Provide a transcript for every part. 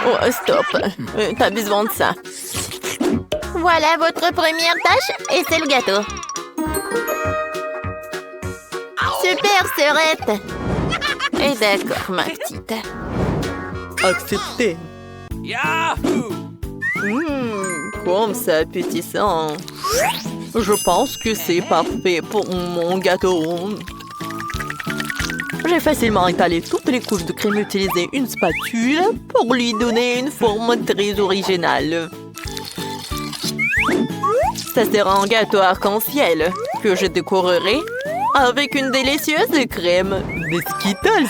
Oh, stop. T'as besoin de ça. Voilà votre première tâche et c'est le gâteau. Super, sœurette. Et d'accord, ma petite. Accepté. Comme c'est appétissant. Je pense que c'est parfait pour mon gâteau. J'ai facilement étalé toutes les couches de crème et utilisé une spatule pour lui donner une forme très originale. Ça sera un gâteau arc-en-ciel que je décorerai avec une délicieuse crème de Skittles.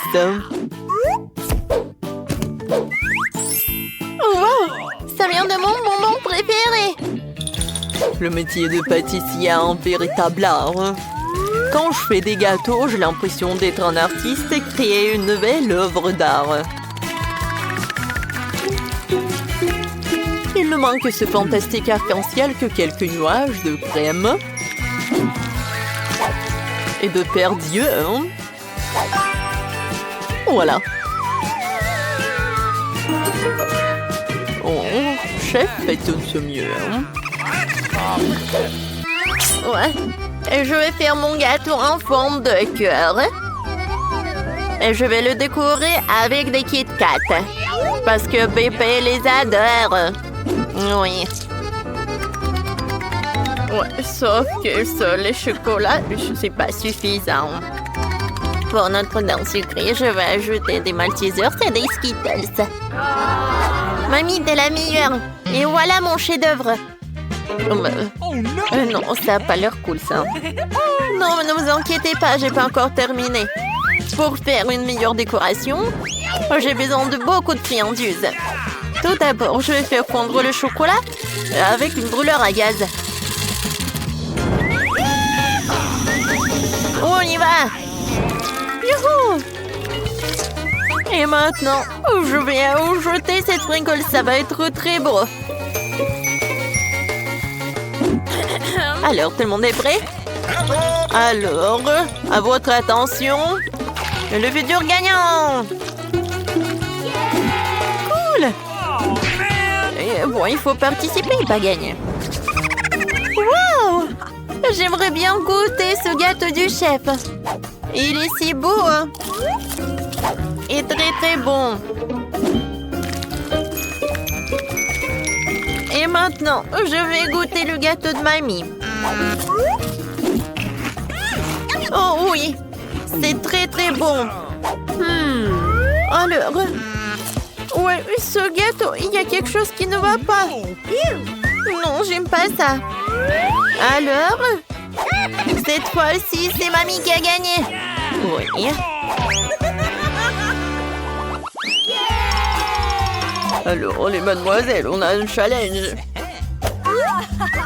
Oh, wow! Ça vient de mon bonbon préféré. Le métier de pâtissier est un véritable art. Quand je fais des gâteaux, j'ai l'impression d'être un artiste et créer une nouvelle œuvre d'art. Il ne manque que ce fantastique arc-en-ciel que quelques nuages de crème et de perdieux. Voilà. Oh, chef, fait tout ce mieux. Ouais. Et je vais faire mon gâteau en forme de cœur. Et je vais le décorer avec des Kit Kat. Parce que bébé les adore. Oui. Ouais, sauf que ça, le chocolat, c'est pas suffisant. Pour notre dent sucrée, je vais ajouter des Maltesers et des Skittles. Mamie, t'es la meilleure. Et voilà mon chef-d'œuvre. Non, ça n'a pas l'air cool, ça. Non, mais ne vous inquiétez pas, j'ai pas encore terminé. Pour faire une meilleure décoration, j'ai besoin de beaucoup de friandises. Tout d'abord, je vais faire fondre le chocolat avec une brûleur à gaz. On y va! Youhou! Et maintenant, je vais ajouter cette sprinkle, ça va être très beau. Alors, tout le monde est prêt? Alors, à votre attention, le futur gagnant! Cool! Et bon, il faut participer, pas gagner. Wow! J'aimerais bien goûter ce gâteau du chef. Il est si beau, hein? Et très très bon. Et maintenant, je vais goûter le gâteau de mamie. Oh oui, c'est très très bon. Alors, ouais, ce gâteau, il y a quelque chose qui ne va pas. Non, j'aime pas ça. Alors, cette fois-ci, c'est mamie qui a gagné. Oui. Alors, les mademoiselles, on a un challenge.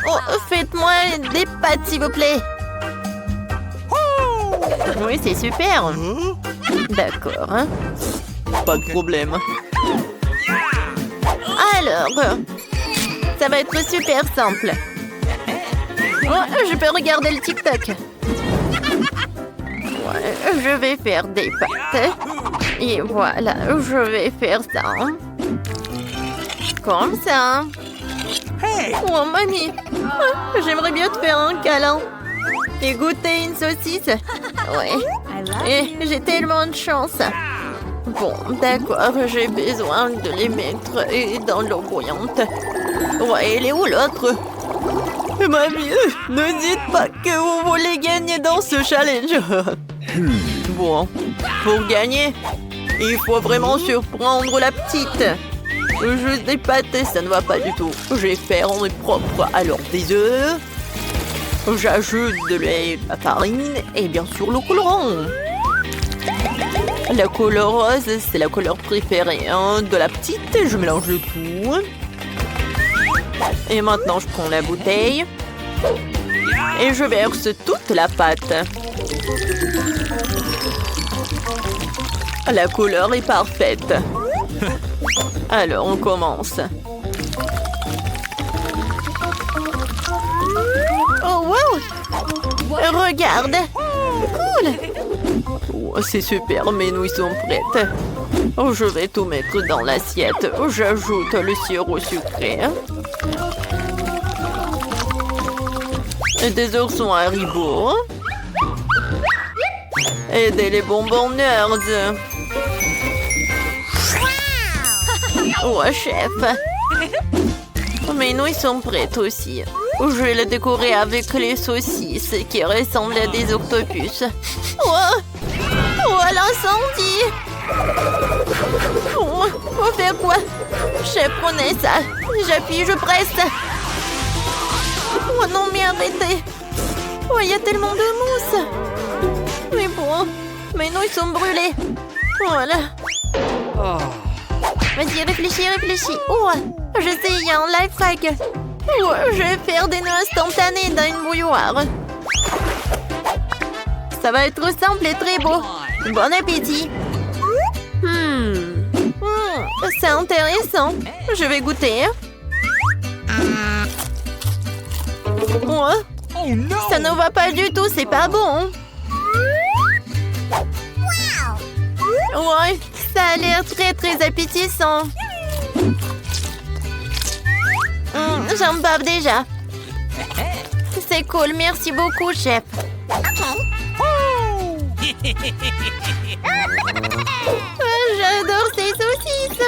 Oh, faites-moi des pâtes, s'il vous plaît. Oui, c'est super. D'accord. Hein. Pas de problème. Alors, ça va être super simple. Oh, je peux regarder le TikTok. Ouais, je vais faire des pâtes. Et voilà, je vais faire ça. Comme ça. Oh, mamie. J'aimerais bien te faire un câlin. Et goûter une saucisse. Ouais. Et j'ai tellement de chance. Bon, d'accord, j'ai besoin de les mettre dans l'eau bouillante. Ouais, elle est où l'autre? Mamie, ne dites pas que vous voulez gagner dans ce challenge. Bon, pour gagner, il faut vraiment surprendre la petite. Juste des pâtes, ça ne va pas du tout. Je vais faire en propre. Alors, des œufs. J'ajoute de lait, de la farine et bien sûr le colorant. La couleur rose, c'est la couleur préférée de la petite. Je mélange le tout. Et maintenant, je prends la bouteille. Et je verse toute la pâte. La couleur est parfaite. Alors, on commence. Oh, wow! Regarde! Cool! Oh, c'est super, mes nouilles sont prêtes. Oh, je vais tout mettre dans l'assiette. J'ajoute le sirop sucré. Et des oursons Haribo. Et des bonbons Nerds. Oh, chef. Mes nouilles sont prêtes aussi. Je vais les décorer avec les saucisses qui ressemblent à des octopus. Oh, l'incendie! Oh, faut faire quoi? Chef, prenez ça. J'appuie, je presse. Oh non, mais arrêtez. Oh, il y a tellement de mousse. Mais bon, mes nouilles sont brûlées. Voilà. Vas-y, réfléchis. Oh, je sais, il y a un life hack. Oh, je vais faire des nœuds instantanés dans une bouilloire. Ça va être simple et très beau. Bon appétit. C'est intéressant. Je vais goûter. Oh, ça ne va pas du tout, c'est pas bon. Ouais, ça a l'air très très appétissant. J'en bave déjà. C'est cool, merci beaucoup, chef. J'adore ces saucisses.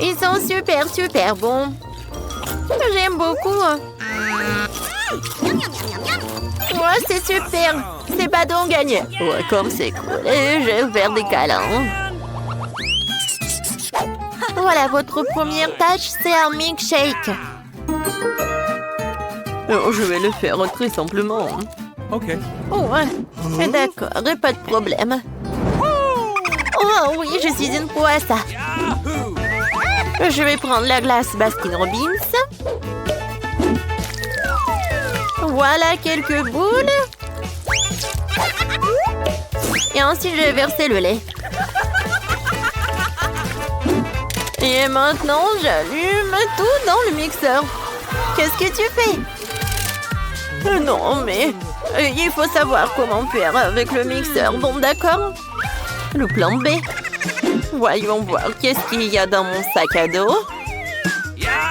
Ils sont super, super bons. J'aime beaucoup. Ouais, c'est super. C'est pas donc gagné. Ouais, comme c'est cool. Et je vais faire des câlins. Voilà, votre première tâche, c'est un milkshake. Oh, je vais le faire très simplement. Ok. Oh, ouais. D'accord, pas de problème. Oh oui, je suis une pro à ça. Je vais prendre la glace Baskin Robbins. Voilà quelques boules. Et ensuite, je vais verser le lait. Et maintenant, j'allume tout dans le mixeur. Qu'est-ce que tu fais? Non, mais il faut savoir comment faire avec le mixeur. Bon, d'accord. Le plan B. Voyons voir qu'est-ce qu'il y a dans mon sac à dos.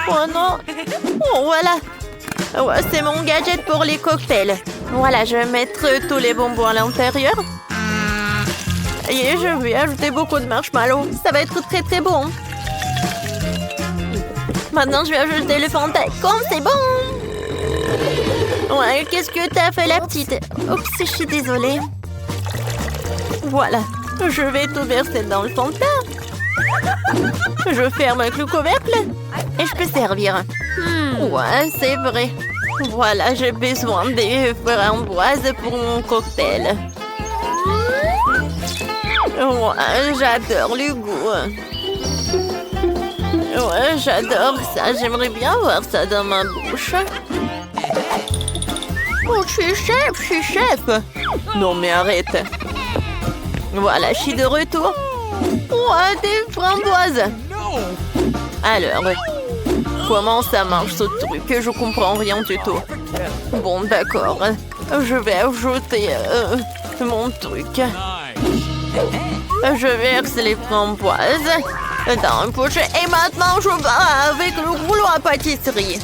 Oh non. Oh, voilà. Ouais, c'est mon gadget pour les cocktails. Voilà, je vais mettre tous les bonbons à l'intérieur. Et je vais ajouter beaucoup de marshmallows. Ça va être très très bon. Maintenant, je vais ajouter le Fanta. Comme c'est bon. Ouais, qu'est-ce que t'as fait, la petite? Oups, je suis désolée. Voilà. Je vais tout verser dans le Fanta. Je ferme avec le couvercle. Et je peux servir. Ouais, c'est vrai. Voilà, j'ai besoin des framboises pour mon cocktail. Ouais, j'adore le goût. Ouais, j'adore ça. J'aimerais bien voir ça dans ma bouche. Oh, je suis chef. Non, mais arrête. Voilà, je suis de retour. Ouais, des framboises. Alors, comment ça marche ce truc? Je comprends rien du tout. Bon, d'accord. Je vais ajouter mon truc. Je verse les framboises dans un pochet. Et maintenant, je vais avec le rouleau à pâtisserie.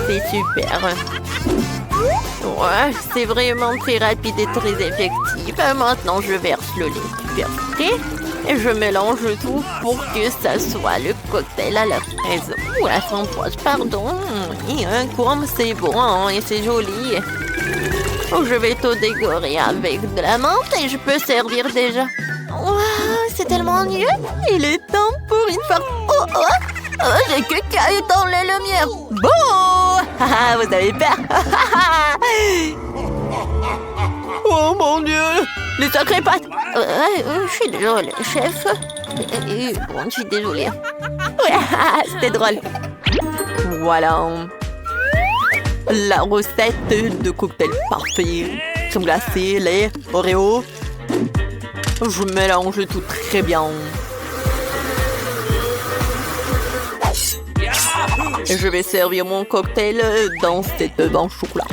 C'est super. Ouais, c'est vraiment très rapide et très effectif. Maintenant, je verse le lait versé et je mélange tout pour que ça soit le cocktail à la fraise. Ou à la framboise, pardon. Et comme c'est bon et c'est joli. Je vais tout décorer avec de la menthe et je peux servir déjà. Wow, c'est tellement mieux. Il est temps pour une fois. Oh, j'ai que caillé dans les lumières. Bon, vous avez peur. Oh mon Dieu, les sacrées pattes. Je suis désolée, chef. Bon, je suis désolée. Ouais, c'était drôle. Voilà. La recette de cocktail parfait. Crème glacée, lait, Oreo. Je mélange tout très bien. Et je vais servir mon cocktail dans cette banque chocolat.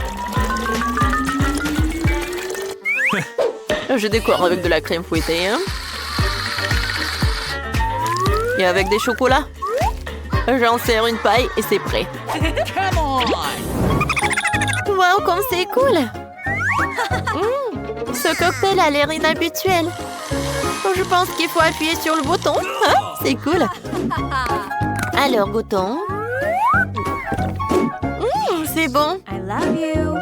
Je décore avec de la crème fouettée. Hein. Et avec des chocolats. J'en sers une paille et c'est prêt. Wow, comme c'est cool! Ce cocktail a l'air inhabituel. Je pense qu'il faut appuyer sur le bouton. Hein? C'est cool. Alors, goûtons. C'est bon. I love you.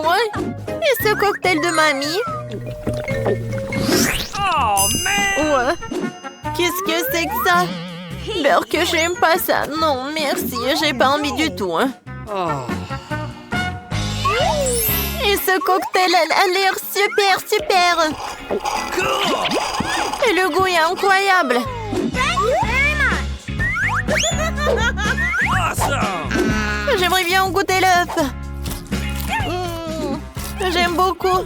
Ouais. Et ce cocktail de mamie? Oh, man! Ouais. Qu'est-ce que c'est que ça? Beurre que j'aime pas ça. Non, merci. J'ai pas envie du tout. Hein. Et ce cocktail a l'air super. Et le goût est incroyable. J'aimerais bien goûter l'œuf. J'aime beaucoup.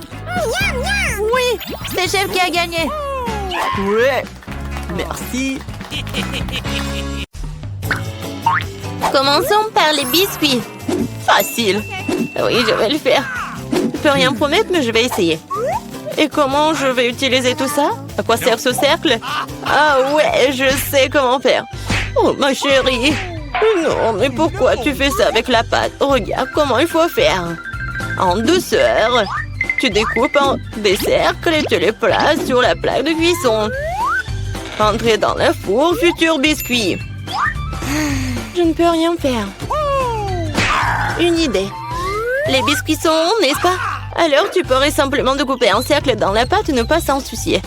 Oui, c'est chef qui a gagné. Ouais. Merci. Commençons par les biscuits. Facile. Oui, je vais le faire. Je peux rien promettre, mais je vais essayer. Et comment je vais utiliser tout ça? À quoi sert ce cercle? Ah ouais, je sais comment faire. Oh, ma chérie. Non, mais pourquoi tu fais ça avec la pâte? Regarde comment il faut faire. En douceur. Tu découpes en des cercles et tu les places sur la plaque de cuisson. Entrez dans le four, futur biscuit. Je ne peux rien faire. Une idée. Les biscuits sont ronds, n'est-ce pas? Alors tu pourrais simplement découper un cercle dans la pâte et ne pas s'en soucier.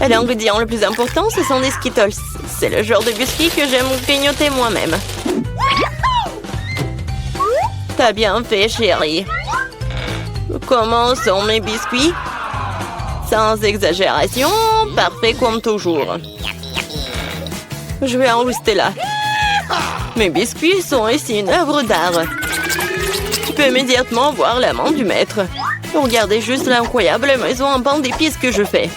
Et l'ingrédient le plus important, ce sont des Skittles. C'est le genre de biscuits que j'aime grignoter moi-même. T'as bien fait, chérie. Comment sont mes biscuits? Sans exagération, parfait comme toujours. Je vais en rester là. Mes biscuits sont ici une œuvre d'art. Tu peux immédiatement voir la main du maître. Regardez juste l'incroyable maison en pain d'épices que je fais.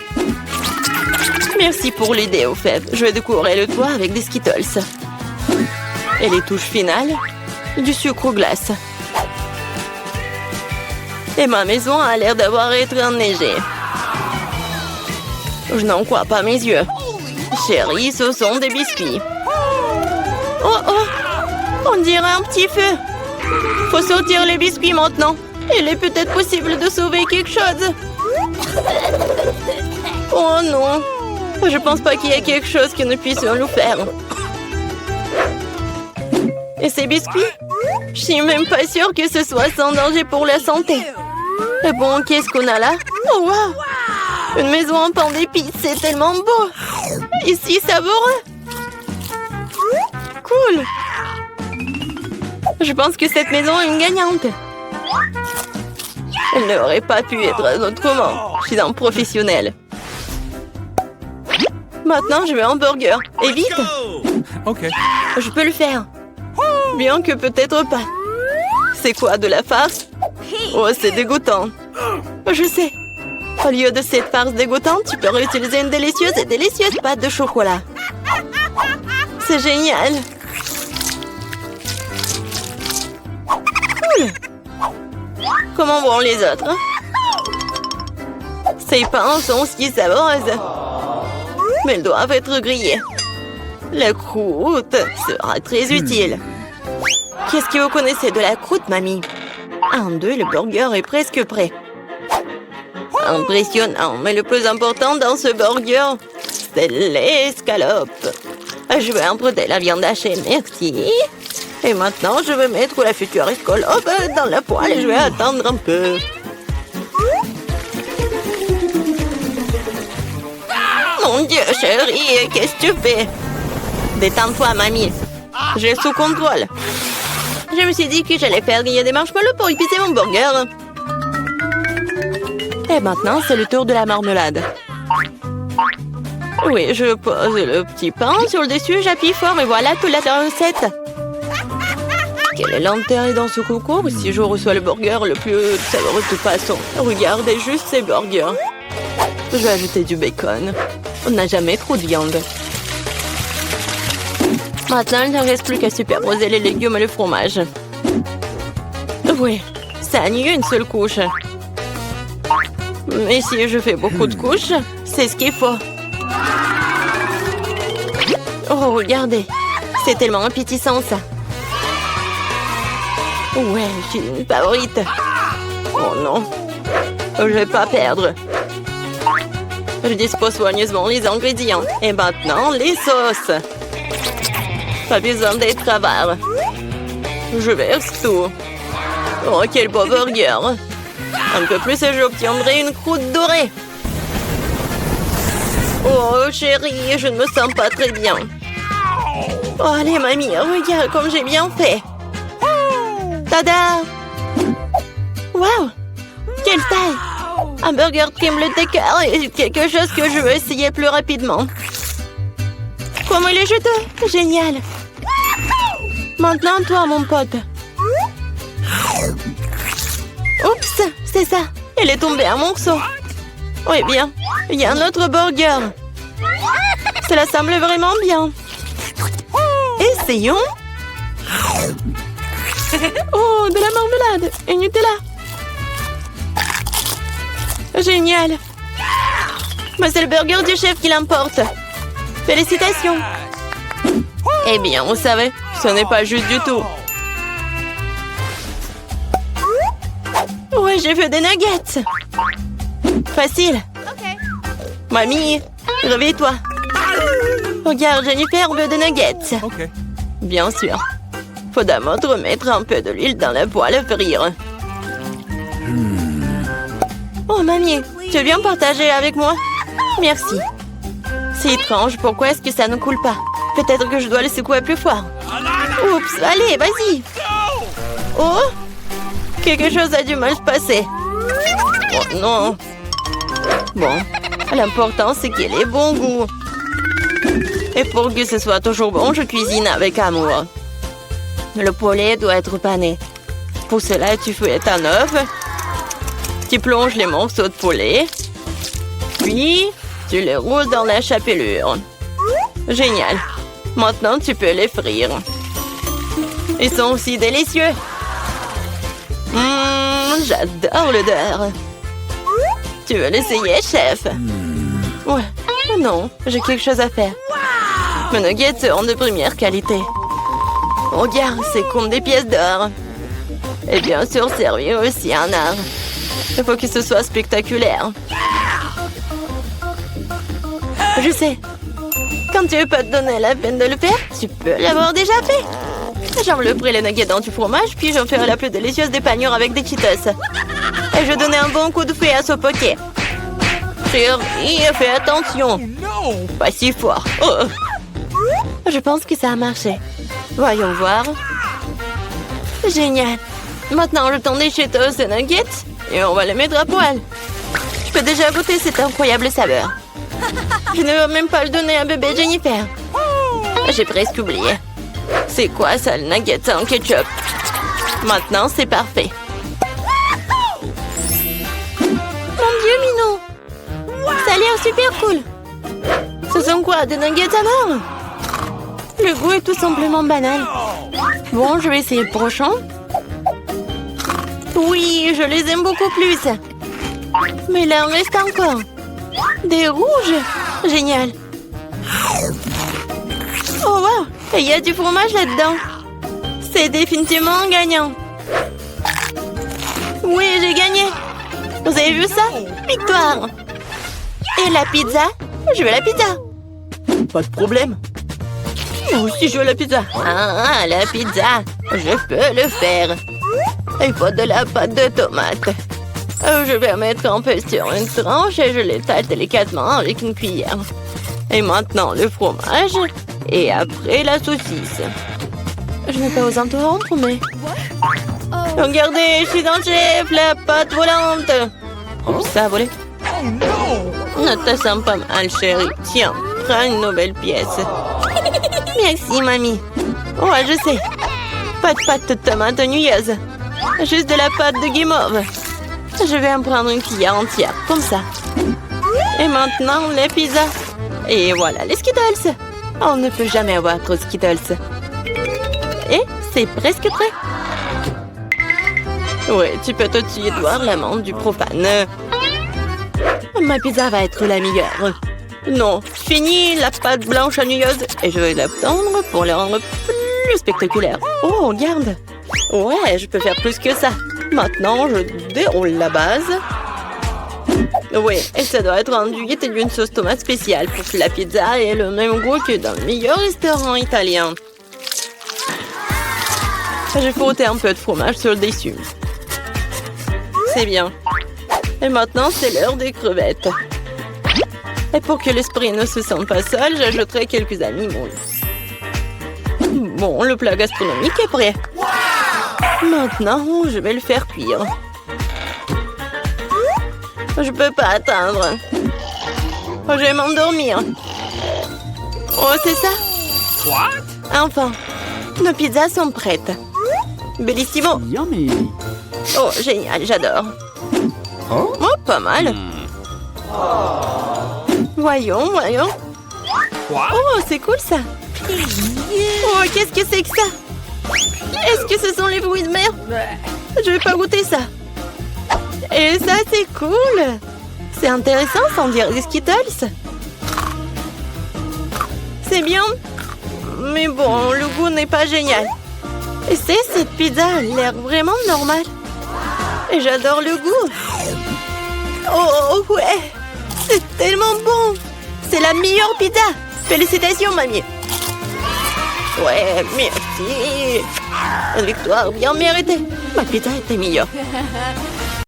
Merci pour l'idée, au fait. Je vais décorer le toit avec des Skittles. Et les touches finales, du sucre glace. Et ma maison a l'air d'avoir été enneigée. Je n'en crois pas mes yeux. Chérie, ce sont des biscuits. Oh oh! On dirait un petit feu. Faut sortir les biscuits maintenant. Il est peut-être possible de sauver quelque chose. Oh non! Je pense pas qu'il y ait quelque chose que nous puissions nous faire. Et ces biscuits? Je suis même pas sûre que ce soit sans danger pour la santé. Et bon, qu'est-ce qu'on a là? Oh wow! Une maison en pain d'épices, c'est tellement beau! Ici, savoureux! Cool! Je pense que cette maison est une gagnante. Elle n'aurait pas pu être autrement. Je suis un professionnel. Maintenant, je veux un burger. Et vite! Ok. Je peux le faire. Bien que peut-être pas. C'est quoi, de la farce? Oh, c'est dégoûtant. Je sais. Au lieu de cette farce dégoûtante, tu peux réutiliser une délicieuse pâte de chocolat. C'est génial. Cool. Comment vont les autres? Ces pains sont aussi savoureuses. Mais ils doivent être grillés. La croûte sera très utile. Qu'est-ce que vous connaissez de la croûte, mamie? 1, 2, le burger est presque prêt. Impressionnant, mais le plus important dans ce burger, c'est l'escalope. Je vais emprunter la viande hachée, merci. Et maintenant, je vais mettre la future escalope dans la poêle et je vais attendre un peu. Mon Dieu, chérie, qu'est-ce que tu fais? Détends-toi, mamie. J'ai sous contrôle. Je me suis dit que j'allais faire griller des marshmallows pour épicer mon burger. Et maintenant, c'est le tour de la marmelade. Oui, je pose le petit pain sur le dessus, j'appuie fort et voilà toute la recette. Quelle lenteur est dans ce concours si je reçois le burger le plus savoureux de toute façon. Regardez juste ces burgers. Je vais ajouter du bacon. On n'a jamais trop de viande. Maintenant, il ne reste plus qu'à superposer les légumes et le fromage. Oui, ça a nié une seule couche. Mais si je fais beaucoup de couches, c'est ce qu'il faut. Oh, regardez. C'est tellement appétissant, ça. Ouais, j'ai une favorite. Oh non. Je vais pas perdre. Je dispose soigneusement les ingrédients. Et maintenant, les sauces. Pas besoin d'être avare. Je verse tout. Oh, quel beau burger. Un peu plus et j'obtiendrai une croûte dorée. Oh, chérie, je ne me sens pas très bien. Oh, allez, mamie, regarde comme j'ai bien fait. Tada! Waouh! Quelle taille! Un burger crème le décor est quelque chose que je veux essayer plus rapidement. Comment il est juteux! Génial! Maintenant, toi, mon pote. Oups, c'est ça. Elle est tombée en morceaux. Oui, bien. Il y a un autre burger. Cela semble vraiment bien. Essayons. Oh, de la marmelade et Nutella. Génial. Mais c'est le burger du chef qui l'emporte. Félicitations. Eh bien, vous savez, ce n'est pas juste du tout. Ouais, j'ai fait des nuggets. Facile. Mamie, réveille-toi. Regarde, Jennifer veut des nuggets. Okay. Bien sûr. Faut d'abord remettre un peu de l'huile dans la poêle à frire. Oh, mamie, tu veux bien partager avec moi? Merci. C'est étrange, pourquoi est-ce que ça ne coule pas? Peut-être que je dois le secouer plus fort. Oups, allez, vas-y. Oh, quelque chose a dû mal se passer. Oh non. Bon, l'important c'est qu'il ait bon goût. Et pour que ce soit toujours bon, je cuisine avec amour. Le poulet doit être pané. Pour cela, tu fouettes un œuf. Tu plonges les morceaux de poulet. Puis, tu les roules dans la chapelure. Génial. Maintenant, tu peux les frire. Ils sont aussi délicieux. J'adore l'odeur. Tu veux l'essayer, chef? Ouais. Non, j'ai quelque chose à faire. Mes nuggets seront de première qualité. Regarde, c'est comme des pièces d'or. Et bien sûr, servir aussi un art. Il faut que ce soit spectaculaire. Je sais. Quand tu veux pas te donner la peine de le faire, tu peux l'avoir déjà fait. J'envelopperai les nuggets dans du fromage, puis j'en ferai la plus délicieuse des panures avec des Cheetos. Et je donnais un bon coup de fouet à ce poké. Chérie, fais attention. Pas si fort. Oh. Je pense que ça a marché. Voyons voir. Génial. Maintenant, je tourne les Cheetos et nuggets et on va les mettre à poil. Je peux déjà goûter cette incroyable saveur. Je ne veux même pas le donner à bébé Jennifer. J'ai presque oublié. C'est quoi ça, le nugget en ketchup? Maintenant, c'est parfait. Mon Dieu, Minou! Ça a l'air super cool. Ce sont quoi, des nuggets à mort? Le goût est tout simplement banal. Bon, je vais essayer le prochain. Oui, je les aime beaucoup plus. Mais là, il en reste encore. Des rouges. Génial. Oh, wow. Et il y a du fromage là-dedans. C'est définitivement gagnant. Oui, j'ai gagné. Vous avez vu ça? Victoire. Et la pizza? Je veux la pizza. Pas de problème. Moi aussi, je veux la pizza. Ah, la pizza. Je peux le faire. Il faut de la pâte de tomate. Je vais mettre un peu sur une tranche et je l'étale délicatement avec une cuillère. Et maintenant, le fromage. Et après, la saucisse. Je n'ai pas osé interrompre, mais... Regardez, je suis dans le chef, la pâte volante. Oh, ça a volé. Ne te sens pas mal, chérie. Tiens, prends une nouvelle pièce. Merci, mamie. Ouais, je sais. Pas de pâte de tomate ennuyeuses. Juste de la pâte de guimauve. Je vais en prendre une cuillère entière, comme ça. Et maintenant, les pizzas. Et voilà, les Skittles. On ne peut jamais avoir trop de Skittles. Et c'est presque prêt. Oui, tu peux tout de suite voir l'amande du profane. Ma pizza va être la meilleure. Non, fini la pâte blanche anuilleuse et je vais la tendre pour la rendre plus spectaculaire. Oh, regarde. Ouais, je peux faire plus que ça. Maintenant, je déroule la base. Oui, et ça doit être enduit d'une sauce tomate spéciale pour que la pizza ait le même goût que dans le meilleur restaurant italien. J'ai frotté un peu de fromage sur le dessus. C'est bien. Et maintenant, c'est l'heure des crevettes. Et pour que l'esprit ne se sente pas seul, j'ajouterai quelques animaux. Bon, le plat gastronomique est prêt. Maintenant, je vais le faire cuire. Je peux pas attendre. Je vais m'endormir. Oh, c'est ça? What? Enfin, nos pizzas sont prêtes. Bellissimo. Yummy. Oh, génial, j'adore. Oh, pas mal. Voyons. Quoi? Oh, c'est cool ça. Oh, qu'est-ce que c'est que ça? Est-ce que ce sont les fruits de mer? Je vais pas goûter ça. Et ça, c'est cool. C'est intéressant, sans dire des Skittles. C'est bien. Mais bon, le goût n'est pas génial. Et cette pizza a l'air vraiment normale. Et j'adore le goût. Oh, ouais. C'est tellement bon. C'est la meilleure pizza. Félicitations, mamie. Ouais, merci. Une victoire bien méritée. Ma pizza était meilleure.